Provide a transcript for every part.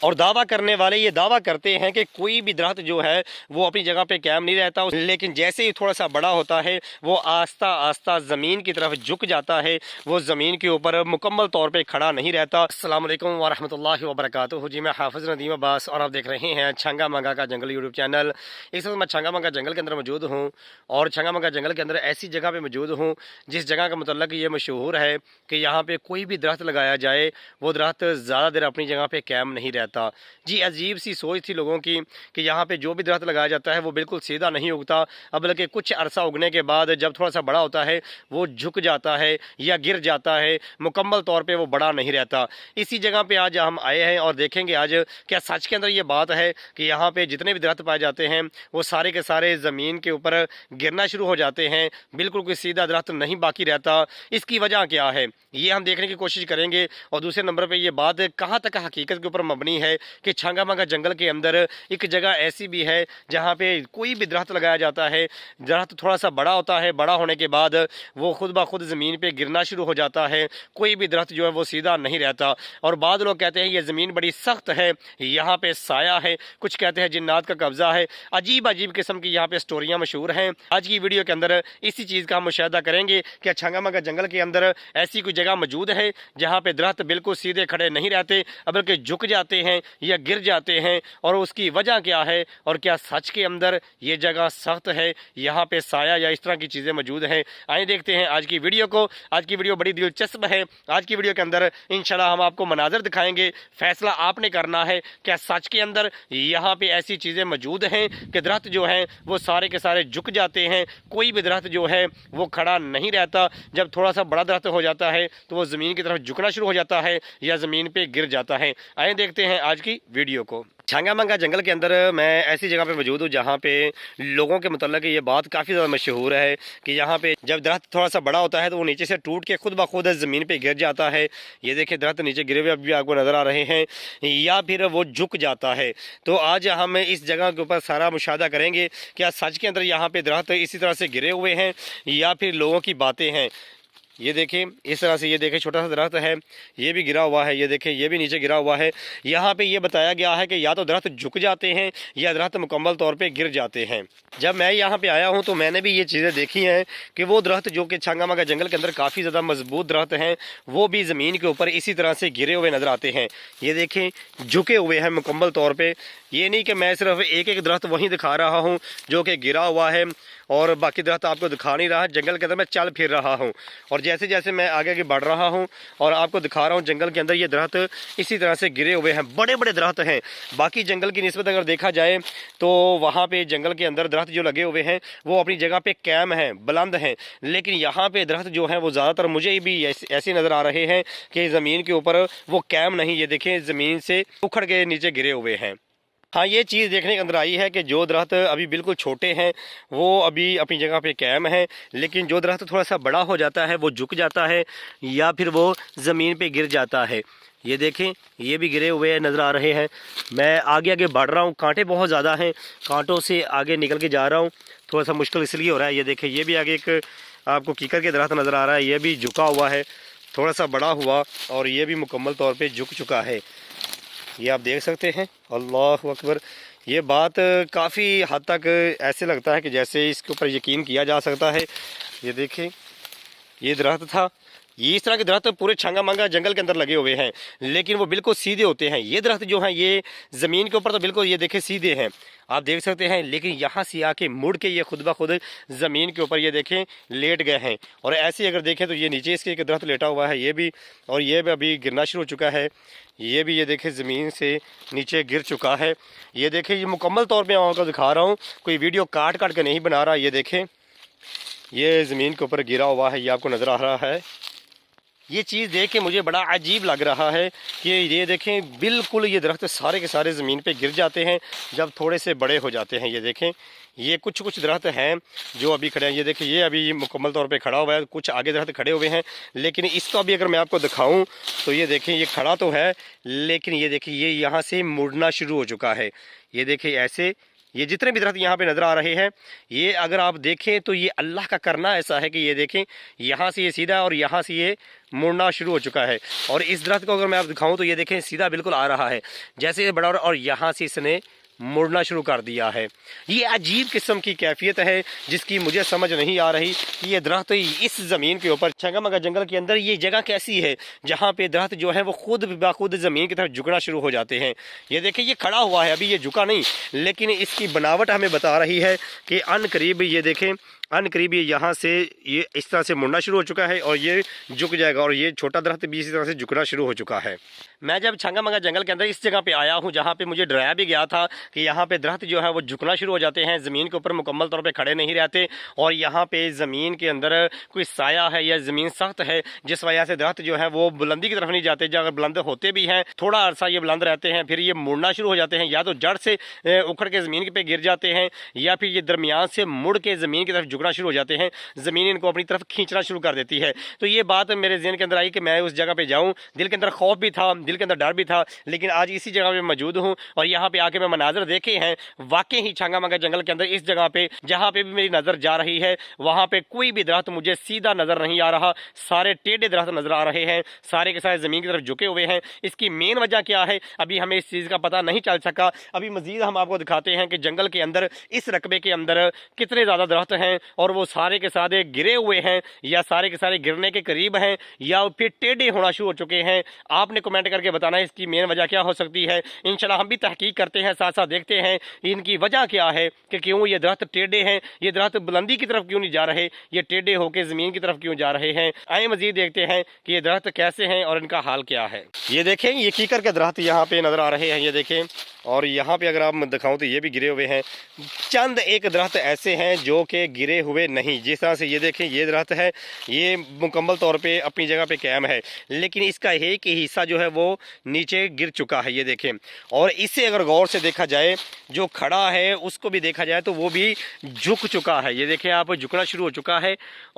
اور دعویٰ کرنے والے یہ دعویٰ کرتے ہیں کہ کوئی بھی درخت جو ہے وہ اپنی جگہ پہ قائم نہیں رہتا، لیکن جیسے ہی تھوڑا سا بڑا ہوتا ہے وہ آہستہ آہستہ زمین کی طرف جھک جاتا ہے، وہ زمین کے اوپر مکمل طور پہ کھڑا نہیں رہتا۔ السلام علیکم ورحمۃ اللہ وبرکاتہ، جی میں حافظ ندیم عباس اور آپ دیکھ رہے ہیں چھنگا منگا کا جنگل یوٹیوب چینل۔ اس وقت میں چھنگا منگا جنگل کے اندر موجود ہوں، اور چھنگا منگا جنگل کے اندر ایسی جگہ پہ موجود ہوں جس جگہ کا متعلق یہ مشہور ہے کہ یہاں پہ کوئی بھی درخت لگایا جائے وہ درخت زیادہ دیر اپنی جگہ پہ قائم نہیں رہتا۔ جی عجیب سی سوچ تھی لوگوں کی کہ یہاں پہ جو بھی درخت لگایا جاتا ہے وہ بالکل سیدھا نہیں اگتا، اب بلکہ کچھ عرصہ اگنے کے بعد جب تھوڑا سا بڑا ہوتا ہے وہ جھک جاتا ہے یا گر جاتا ہے، مکمل طور پہ وہ بڑا نہیں رہتا۔ اسی جگہ پہ آج ہم آئے ہیں اور دیکھیں گے آج کیا سچ کے اندر یہ بات ہے کہ یہاں پہ جتنے بھی درخت پائے جاتے ہیں وہ سارے کے سارے زمین کے اوپر گرنا شروع ہو جاتے ہیں، بالکل کوئی سیدھا درخت نہیں باقی رہتا۔ اس کی وجہ کیا ہے یہ ہم دیکھنے کی کوشش کریں گے، اور دوسرے نمبر پہ یہ بات کہاں تک حقیقت کے اوپر مبنی ہے کہ چھنگا منگا جنگل کے اندر ایک جگہ ایسی بھی ہے جہاں پہ کوئی بھی درخت لگایا جاتا ہے، درخت تھوڑا سا بڑا ہوتا ہے، بڑا ہونے کے بعد وہ خود بخود زمین پہ گرنا شروع ہو جاتا ہے، کوئی بھی درخت جو ہے وہ سیدھا نہیں رہتا۔ اور بعض لوگ کہتے ہیں یہ زمین بڑی سخت ہے، یہاں پہ سایہ ہے، کچھ کہتے ہیں جنات کا قبضہ ہے، عجیب عجیب قسم کی یہاں پہ سٹوریاں مشہور ہیں۔ آج کی ویڈیو کے اندر اسی چیز کا ہم مشاہدہ کریں گے کہ چھنگا منگا جنگل کے اندر ایسی کوئی جگہ موجود ہے جہاں پہ درخت بالکل سیدھے کھڑے نہیں رہتے بلکہ جھک جاتے ہیں یا گر جاتے ہیں، اور اس کی وجہ کیا ہے، اور کیا سچ کے اندر یہ جگہ سخت ہے، یہاں پہ سایہ یا اس طرح کی چیزیں موجود ہیں۔ آئیں دیکھتے ہیں آج کی ویڈیو کو۔ آج کی ویڈیو بڑی دلچسپ ہے، آج کی ویڈیو کے اندر انشاءاللہ ہم آپ کو مناظر دکھائیں گے، فیصلہ آپ نے کرنا ہے کیا سچ کے اندر یہاں پہ ایسی چیزیں موجود ہیں کہ درخت جو ہیں وہ سارے کے سارے جھک جاتے ہیں، کوئی بھی درخت جو ہے وہ کھڑا نہیں رہتا، جب تھوڑا سا بڑا درخت ہو جاتا ہے تو وہ زمین کی طرف جھکنا شروع ہو جاتا ہے یا زمین پہ گر جاتا ہے۔ آئیں دیکھتے ہیں آج کی ویڈیو کو۔ چھنگا منگا جنگل کے اندر میں ایسی جگہ پہ موجود ہوں جہاں پہ لوگوں کے متعلق یہ بات کافی زیادہ مشہور ہے کہ یہاں پہ جب درخت تھوڑا سا بڑا ہوتا ہے تو وہ نیچے سے ٹوٹ کے خود بخود زمین پہ گر جاتا ہے۔ یہ دیکھیں درخت نیچے گرے ہوئے ابھی آپ کو نظر آ رہے ہیں، یا پھر وہ جھک جاتا ہے۔ تو آج ہم اس جگہ کے اوپر سارا مشاہدہ کریں گے کیا سچ کے اندر یہاں پہ درخت اسی طرح سے گرے ہوئے ہیں یا پھر لوگوں کی باتیں ہیں۔ یہ دیکھیں اس طرح سے، یہ دیکھیں چھوٹا سا درخت ہے، یہ بھی گرا ہوا ہے، یہ دیکھیں یہ بھی نیچے گرا ہوا ہے۔ یہاں پہ یہ بتایا گیا ہے کہ یا تو درخت جھک جاتے ہیں یا درخت مکمل طور پہ گر جاتے ہیں۔ جب میں یہاں پہ آیا ہوں تو میں نے بھی یہ چیزیں دیکھی ہیں کہ وہ درخت جو کہ چھنگا منگا جنگل کے اندر کافی زیادہ مضبوط درخت ہیں وہ بھی زمین کے اوپر اسی طرح سے گرے ہوئے نظر آتے ہیں۔ یہ دیکھیں جھکے ہوئے ہیں مکمل طور پہ۔ یہ نہیں کہ میں صرف ایک ایک درخت وہیں دکھا رہا ہوں جو کہ گرا ہوا ہے اور باقی درخت آپ کو دکھا نہیں رہا، جنگل کے اندر میں چل پھر رہا ہوں، اور جیسے جیسے میں آگے آگے بڑھ رہا ہوں اور آپ کو دکھا رہا ہوں جنگل کے اندر یہ درخت اسی طرح سے گرے ہوئے ہیں، بڑے بڑے درخت ہیں۔ باقی جنگل کی نسبت اگر دیکھا جائے تو وہاں پہ جنگل کے اندر درخت جو لگے ہوئے ہیں وہ اپنی جگہ پہ قائم ہیں، بلند ہیں، لیکن یہاں پہ درخت جو ہیں وہ زیادہ تر مجھے بھی ایسے نظر آ رہے ہیں کہ زمین کے اوپر وہ قائم نہیں۔ یہ دیکھیں زمین سے اکھڑ کے نیچے گرے ہوئے ہیں۔ ہاں یہ چیز دیکھنے کے اندر آئی ہے کہ جو درخت ابھی بالکل چھوٹے ہیں وہ ابھی اپنی جگہ پہ قائم ہیں، لیکن جو درخت تھوڑا سا بڑا ہو جاتا ہے وہ جھک جاتا ہے یا پھر وہ زمین پہ گر جاتا ہے۔ یہ دیکھیں یہ بھی گرے ہوئے نظر آ رہے ہیں۔ میں آگے آگے بڑھ رہا ہوں، کانٹے بہت زیادہ ہیں، کانٹوں سے آگے نکل کے جا رہا ہوں، تھوڑا سا مشکل اس لیے ہو رہا ہے۔ یہ دیکھیں یہ بھی آگے ایک آپ کو کیکر کے درخت نظر آ رہا ہے، یہ بھی جھکا ہوا ہے، تھوڑا سا بڑا ہوا اور یہ بھی مکمل طور پہ جھک چکا ہے۔ یہ آپ دیکھ سکتے ہیں، اللہ اکبر۔ یہ بات کافی حد تک ایسے لگتا ہے کہ جیسے اس کے اوپر یقین کیا جا سکتا ہے۔ یہ دیکھیں یہ درخت تھا، یہ اس طرح کے درخت پورے چھنگا منگا جنگل کے اندر لگے ہوئے ہیں لیکن وہ بالکل سیدھے ہوتے ہیں۔ یہ درخت جو ہیں یہ زمین کے اوپر تو بالکل یہ دیکھیں سیدھے ہیں، آپ دیکھ سکتے ہیں، لیکن یہاں سے آ کے مڑ کے یہ خود بخود زمین کے اوپر یہ دیکھیں لیٹ گئے ہیں۔ اور ایسے اگر دیکھیں تو یہ نیچے اس کے ایک درخت لیٹا ہوا ہے، یہ بھی، اور یہ بھی ابھی گرنا شروع ہو چکا ہے، یہ بھی یہ دیکھیں زمین سے نیچے گر چکا ہے۔ یہ دیکھیں یہ مکمل طور پہ آپ کو دکھا رہا ہوں، کوئی ویڈیو کاٹ کاٹ کے نہیں بنا رہا۔ یہ دیکھیں یہ زمین کے اوپر گرا ہوا ہے، یہ آپ کو نظر آ رہا ہے۔ یہ چیز دیکھ کے مجھے بڑا عجیب لگ رہا ہے کہ یہ دیکھیں بالکل یہ درخت سارے کے سارے زمین پہ گر جاتے ہیں جب تھوڑے سے بڑے ہو جاتے ہیں۔ یہ دیکھیں یہ کچھ درخت ہیں جو ابھی کھڑے ہیں، یہ دیکھیں یہ ابھی مکمل طور پہ کھڑا ہوا ہے، کچھ آگے درخت کھڑے ہوئے ہیں، لیکن اس کو بھی اگر میں آپ کو دکھاؤں تو یہ دیکھیں یہ کھڑا تو ہے لیکن یہ دیکھیں یہ یہاں سے مڑنا شروع ہو چکا ہے۔ یہ دیکھیں ایسے یہ جتنے بھی درخت یہاں پہ نظر آ رہے ہیں، یہ اگر آپ دیکھیں تو یہ اللہ کا کرنا ایسا ہے کہ یہ دیکھیں یہاں سے یہ سیدھا اور یہاں سے یہ مڑنا شروع ہو چکا ہے۔ اور اس درخت کو اگر میں آپ دکھاؤں تو یہ دیکھیں سیدھا بالکل آ رہا ہے، جیسے یہ بڑا اور یہاں سے اس نے مڑنا شروع کر دیا ہے۔ یہ عجیب قسم کی کیفیت ہے جس کی مجھے سمجھ نہیں آ رہی کہ یہ درخت اس زمین کے اوپر چھنگا منگا جنگل کے اندر یہ جگہ کیسی ہے جہاں پہ درخت جو ہے وہ خود بخود زمین کی طرف جھکنا شروع ہو جاتے ہیں۔ یہ دیکھیں یہ کھڑا ہوا ہے، ابھی یہ جھکا نہیں، لیکن اس کی بناوٹ ہمیں بتا رہی ہے کہ ان قریب یہ دیکھیں ان قریب یہ یہاں سے یہ اس طرح سے مڑنا شروع ہو چکا ہے اور یہ جھک جائے گا، اور یہ چھوٹا درخت بھی اسی طرح سے جھکنا شروع ہو چکا ہے۔ میں جب چھنگا منگا جنگل کے اندر اس جگہ پہ آیا ہوں جہاں پہ مجھے ڈرایا بھی گیا تھا کہ یہاں پہ درخت جو ہے وہ جھکنا شروع ہو جاتے ہیں، زمین کے اوپر مکمل طور پہ کھڑے نہیں رہتے، اور یہاں پہ زمین کے اندر کوئی سایہ ہے یا زمین سخت ہے جس وجہ سے درخت جو ہے وہ بلندی کی طرف نہیں جاتے، جو اگر بلند ہوتے بھی ہیں تھوڑا عرصہ یہ بلند رہتے ہیں، پھر یہ مڑنا شروع ہو جاتے ہیں، یا تو جڑ سے اکھڑ کے زمین پہ گر جاتے ہیں یا پھر یہ درمیان سے مڑ کے زمین کی طرف جھکنا شروع ہو جاتے ہیں، زمین ان کو اپنی طرف کھینچنا شروع کر دیتی ہے۔ تو یہ بات میرے ذہن کے اندر آئی کہ میں اس جگہ پہ جاؤں، دل کے اندر خوف بھی تھا، دل کے اندر ڈر بھی تھا، لیکن آج اسی جگہ پہ موجود ہوں اور یہاں پہ آ کے میں مناظر دیکھے ہیں، واقعی ہی چھنگا منگا جنگل کے اندر اس جگہ پہ جہاں پہ بھی میری نظر جا رہی ہے وہاں پہ کوئی بھی درخت مجھے سیدھا نظر نہیں آ رہا، سارے ٹیڑھے درخت نظر آ رہے ہیں، سارے کے سارے زمین کی طرف جھکے ہوئے ہیں۔ اس کی مین وجہ کیا ہے ابھی ہمیں اس چیز کا پتہ نہیں چل سکا، ابھی مزید ہم آپ کو دکھاتے ہیں کہ جنگل کے اندر اس رقبے کے اندر کتنے زیادہ درخت ہیں، اور وہ سارے کے سارے گرے ہوئے ہیں یا سارے کے سارے گرنے کے قریب ہیں یا پھر ٹیڑھے ہونا شروع ہو چکے ہیں۔ آپ نے کمنٹ کر کے بتانا ہے اس کی مین وجہ کیا ہو سکتی ہے۔ انشاءاللہ ہم بھی تحقیق کرتے ہیں، ساتھ ساتھ دیکھتے ہیں ان کی وجہ کیا ہے کہ کیوں یہ درخت ٹیڑھے ہیں، یہ درخت بلندی کی طرف کیوں نہیں جا رہے، یہ ٹیڑھے ہو کے زمین کی طرف کیوں جا رہے ہیں۔ آئیں مزید دیکھتے ہیں کہ یہ درخت کیسے ہیں اور ان کا حال کیا ہے۔ یہ دیکھیں یہ کیکر کے درخت یہاں پہ نظر آ رہے ہیں، یہ دیکھیں، اور یہاں پہ اگر آپ دکھاؤں تو یہ بھی گرے ہوئے ہیں۔ چند ایک درخت ایسے ہیں جو کہ گرے ہوئے نہیں، جس طرح سے یہ دیکھیں یہ درخت ہے، یہ مکمل طور پہ اپنی جگہ پہ قائم ہے، لیکن اس کا ایک ہی حصہ جو ہے وہ نیچے گر چکا ہے، یہ دیکھیں۔ اور اسے اگر غور سے دیکھا جائے، جو کھڑا ہے اس کو بھی دیکھا جائے تو وہ بھی جھک چکا ہے، یہ دیکھیں آپ، جھکنا شروع ہو چکا ہے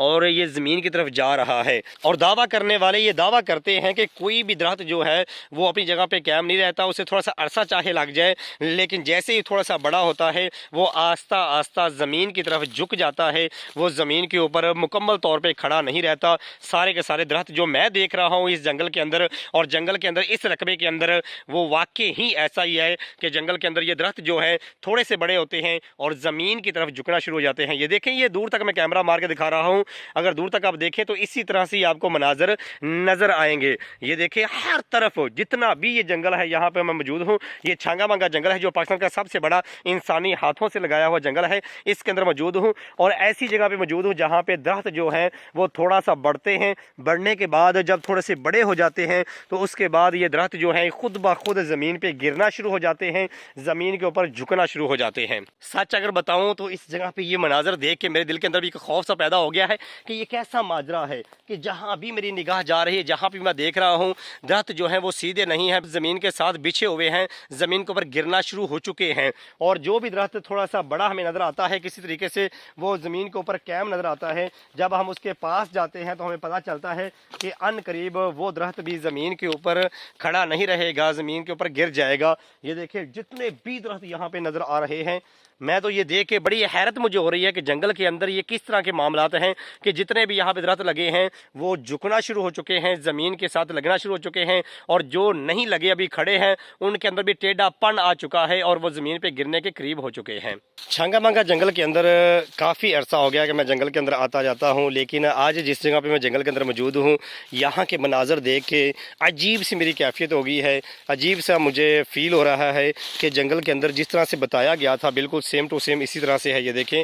اور یہ زمین کی طرف جا رہا ہے۔ اور دعویٰ کرنے والے یہ دعویٰ کرتے ہیں کہ کوئی بھی درخت جو ہے وہ اپنی جگہ پہ قائم نہیں رہتا، اسے تھوڑا سا عرصہ چاہے لگ جائے، لیکن جیسے ہی تھوڑا سا بڑا ہوتا ہے وہ آہستہ آہستہ زمین کی طرف جھک جاتا ہے، وہ زمین کے اوپر مکمل طور پہ کھڑا نہیں رہتا۔ سارے کے سارے درخت جو میں دیکھ رہا ہوں اس جنگل کے اندر، اور جنگل کے اندر اس رقبے کے اندر، وہ واقعی ہی ایسا ہی ہے کہ جنگل کے اندر یہ درخت جو ہے تھوڑے سے بڑے ہوتے ہیں اور زمین کی طرف جھکنا شروع ہو جاتے ہیں۔ یہ دیکھیں، یہ دور تک میں کیمرہ مار کے دکھا رہا ہوں، اگر دور تک آپ دیکھیں تو اسی طرح سے آپ کو مناظر نظر آئیں گے۔ یہ دیکھیں ہر طرف جتنا بھی یہ جنگل ہے، یہاں پہ میں موجود ہوں، یہ چھنگا منگا جنگل ہے جو پاکستان کا سب سے بڑا انسانی ہاتھوں سے لگایا ہوا جنگل ہے، اس کے اندر موجود ہوں، اور ایسی جگہ پہ موجود ہوں جہاں پہ درخت جو ہیں وہ تھوڑا سا بڑھتے ہیں، بڑھنے کے بعد جب تھوڑے سے بڑے ہو جاتے ہیں تو اس کے بعد یہ درخت جو ہیں خود بخود زمین پہ گرنا شروع ہو جاتے ہیں، زمین کے اوپر جھکنا شروع ہو جاتے ہیں۔ سچ اگر بتاؤں تو اس جگہ پہ یہ مناظر دیکھ کے میرے دل کے اندر بھی ایک خوف سا پیدا ہو گیا ہے کہ یہ کیسا ماجرا ہے کہ جہاں بھی میری نگاہ جا رہی ہے، جہاں بھی میں دیکھ رہا ہوں، درخت جو ہیں وہ سیدھے نہیں ہیں، زمین کے ساتھ بچھے ہوئے ہیں، زمین کے اوپر گرنا شروع ہو چکے ہیں۔ اور جو بھی درخت تھوڑا سا بڑا ہمیں نظر آتا ہے، کسی طریقے سے وہ زمین کے اوپر قائم نظر آتا ہے، جب ہم اس کے پاس جاتے ہیں تو ہمیں پتہ چلتا ہے کہ ان قریب وہ درخت بھی زمین کے اوپر کھڑا نہیں رہے گا، زمین کے اوپر گر جائے گا۔ یہ دیکھیں جتنے بھی درخت یہاں پہ نظر آ رہے ہیں، میں تو یہ دیکھ کے بڑی حیرت مجھے ہو رہی ہے کہ جنگل کے اندر یہ کس طرح کے معاملات ہیں کہ جتنے بھی یہاں پہ درخت لگے ہیں وہ جھکنا شروع ہو چکے ہیں، زمین کے ساتھ لگنا شروع ہو چکے ہیں، اور جو نہیں لگے ابھی کھڑے ہیں ان کے اندر بھی ٹیڑھا پن آ چکا ہے اور وہ زمین پہ گرنے کے قریب ہو چکے ہیں۔ چھنگا منگا جنگل کے اندر کافی عرصہ ہو گیا کہ میں جنگل کے اندر آتا جاتا ہوں، لیکن آج جس جگہ پہ میں جنگل کے اندر موجود ہوں، یہاں کے مناظر دیکھ کے عجیب سی میری کیفیت ہو گئی ہے، عجیب سا مجھے فیل ہو رہا ہے کہ جنگل کے اندر جس طرح سے بتایا گیا تھا بالکل سیم ٹو سیم اسی طرح سے ہے۔ یہ دیکھیں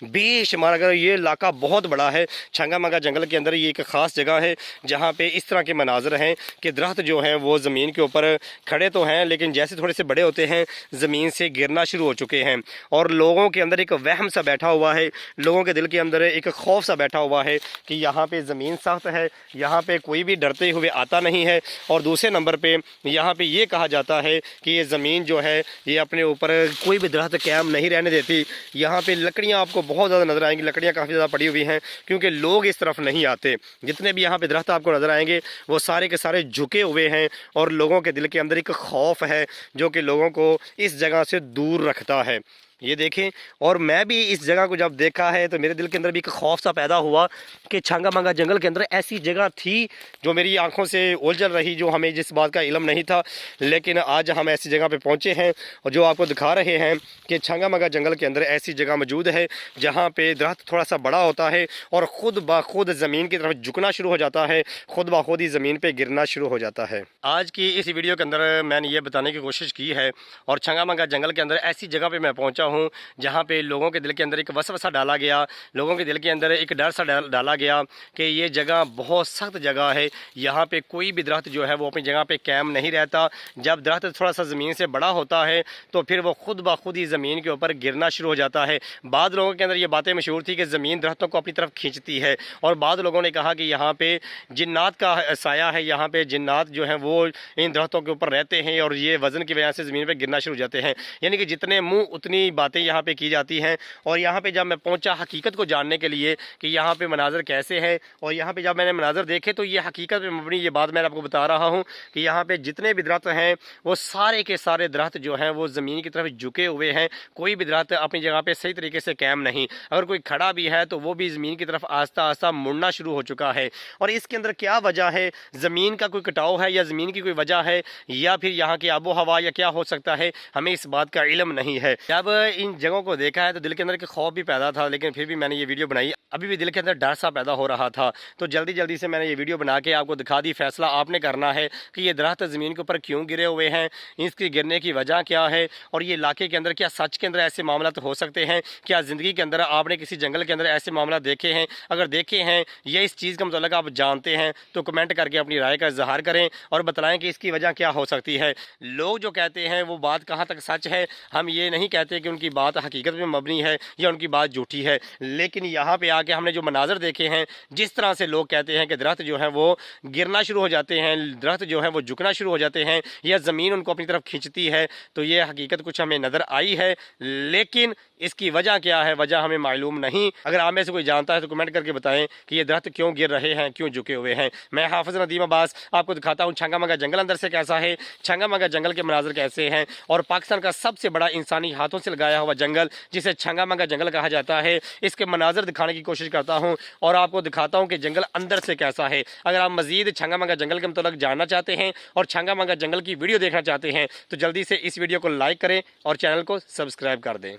بے شمار، اگر یہ علاقہ بہت بڑا ہے، چھنگا منگا جنگل کے اندر یہ ایک خاص جگہ ہے جہاں پہ اس طرح کے مناظر ہیں کہ درخت جو ہیں وہ زمین کے اوپر کھڑے تو ہیں، لیکن جیسے تھوڑے سے بڑے ہوتے ہیں زمین سے گرنا شروع ہو چکے ہیں، اور لوگوں کے اندر ایک وہم سا بیٹھا ہوا ہے، لوگوں کے دل کے اندر ایک خوف سا بیٹھا ہوا ہے کہ یہاں پہ زمین سخت ہے، یہاں پہ کوئی بھی ڈرتے ہوئے آتا نہیں ہے، اور دوسرے نمبر پہ یہاں پہ یہ کہا جاتا ہے کہ یہ زمین جو ہے یہ اپنے اوپر کوئی بھی درخت قائم نہیں رہنے دیتی۔ یہاں پہ لکڑیاں آپ کو بہت زیادہ نظر آئیں گی، لکڑیاں کافی زیادہ پڑی ہوئی ہیں کیونکہ لوگ اس طرف نہیں آتے۔ جتنے بھی یہاں پہ درخت آپ کو نظر آئیں گے وہ سارے کے سارے جھکے ہوئے ہیں، اور لوگوں کے دل کے اندر ایک خوف ہے جو کہ لوگوں کو اس جگہ سے دور رکھتا ہے۔ یہ دیکھیں، اور میں بھی اس جگہ کو جب دیکھا ہے تو میرے دل کے اندر بھی ایک خوف سا پیدا ہوا کہ چھنگا منگا جنگل کے اندر ایسی جگہ تھی جو میری آنکھوں سے اوجھل رہی، جو ہمیں جس بات کا علم نہیں تھا، لیکن آج ہم ایسی جگہ پہ پہنچے ہیں اور جو آپ کو دکھا رہے ہیں کہ چھنگا منگا جنگل کے اندر ایسی جگہ موجود ہے جہاں پہ درخت تھوڑا سا بڑا ہوتا ہے اور خود بخود زمین کی طرف جھکنا شروع ہو جاتا ہے، خود بخود ہی زمین پہ گرنا شروع ہو جاتا ہے۔ آج کی اس ویڈیو کے اندر میں نے یہ بتانے کی کوشش کی ہے، اور چھنگا منگا جنگل کے اندر ایسی جگہ پہ میں پہنچا ہوں جہاں پہ لوگوں کے دل کے اندر ایک وسوسہ ڈالا گیا، لوگوں کے دل کے اندر ایک ڈر سا ڈالا گیا کہ یہ جگہ بہت سخت جگہ ہے، یہاں پہ کوئی بھی درخت جو ہے وہ اپنی جگہ پہ قائم نہیں رہتا۔ جب درخت تھوڑا سا زمین سے بڑا ہوتا ہے تو پھر وہ خود بخود ہی زمین کے اوپر گرنا شروع ہو جاتا ہے۔ بعض لوگوں کے اندر یہ باتیں مشہور تھی کہ زمین درختوں کو اپنی طرف کھینچتی ہے، اور بعض لوگوں نے کہا کہ یہاں پہ جنات کا سایہ ہے، یہاں پہ جنات جو ہیں وہ ان درختوں کے اوپر رہتے ہیں اور یہ وزن کی وجہ سے زمین پہ گرنا شروع ہو جاتے ہیں۔ یعنی کہ جتنے منہ اتنی باتیں یہاں پہ کی جاتی ہیں۔ اور یہاں پہ جب میں پہنچا حقیقت کو جاننے کے لیے کہ یہاں پہ مناظر کیسے ہیں، اور یہاں پہ جب میں نے مناظر دیکھے تو یہ حقیقت پہ مبنی یہ بات میں آپ کو بتا رہا ہوں کہ یہاں پہ جتنے بھی درخت ہیں وہ سارے کے سارے درخت جو ہیں وہ زمین کی طرف جھکے ہوئے ہیں، کوئی بھی درخت اپنی جگہ پہ صحیح طریقے سے قائم نہیں، اگر کوئی کھڑا بھی ہے تو وہ بھی زمین کی طرف آہستہ آہستہ مڑنا شروع ہو چکا ہے۔ اور اس کے اندر کیا وجہ ہے، زمین کا کوئی کٹاؤ ہے یا زمین کی کوئی وجہ ہے یا پھر یہاں کی آب و ہوا یا کیا ہو سکتا ہے، ہمیں اس بات کا علم نہیں ہے۔ جب ان جگہوں کو دیکھا ہے تو دل کے اندر ایک خوف بھی پیدا تھا، لیکن پھر بھی میں نے یہ ویڈیو بنائی، ابھی بھی دل کے اندر ڈر سا پیدا ہو رہا تھا، تو جلدی سے میں نے یہ ویڈیو بنا کے آپ کو دکھا دی۔ فیصلہ آپ نے کرنا ہے کہ یہ درخت زمین کے اوپر کیوں گرے ہوئے ہیں، اس کی گرنے کی وجہ کیا ہے، اور یہ علاقے کے اندر کیا سچ کے اندر ایسے معاملات ہو سکتے ہیں، کیا زندگی کے اندر آپ نے کسی جنگل کے اندر ایسے معاملات دیکھے ہیں، اگر دیکھے ہیں یا اس چیز کا متعلق آپ جانتے ہیں تو کمنٹ کر کے اپنی رائے کا اظہار کریں اور بتلائیں کہ اس کی وجہ کیا ہو سکتی ہے۔ لوگ جو کہتے ہیں وہ بات کہاں تک سچ ہے، ہم یہ نہیں کہتے کہ ان کی بات حقیقت میں مبنی ہے یا ان کی بات جھوٹی ہے، لیکن یہاں پہ آ کے ہم نے جو مناظر دیکھے ہیں، جس طرح سے لوگ کہتے ہیں کہ درخت جو ہیں وہ گرنا شروع ہو جاتے ہیں، درخت جو ہیں وہ جھکنا شروع ہو جاتے ہیں یا زمین ان کو اپنی طرف کھینچتی ہے، تو یہ حقیقت کچھ ہمیں نظر آئی ہے، لیکن اس کی وجہ کیا ہے، وجہ ہمیں معلوم نہیں۔ اگر آپ میں سے کوئی جانتا ہے تو کمنٹ کر کے بتائیں کہ یہ درخت کیوں گر رہے ہیں، کیوں جھکے ہوئے ہیں۔ میں حافظ ندیم عباس آپ کو دکھاتا ہوں چھنگا منگا جنگل اندر سے کیسا ہے، چھنگا منگا جنگل کے مناظر کیسے ہیں، اور پاکستان کا سب سے بڑا انسانی ہاتھوں سے لگایا ہوا جنگل جسے چھنگا منگا جنگل کہا جاتا ہے، اس کے مناظر دکھانے کی کوشش کرتا ہوں اور آپ کو دکھاتا ہوں کہ جنگل اندر سے کیسا ہے۔ اگر آپ مزید چھنگا منگا جنگل کے متعلق جاننا چاہتے ہیں اور چھنگا منگا جنگل کی ویڈیو دیکھنا چاہتے ہیں تو جلدی سے اس ویڈیو کو لائک کریں اور چینل کو سبسکرائب کر دیں۔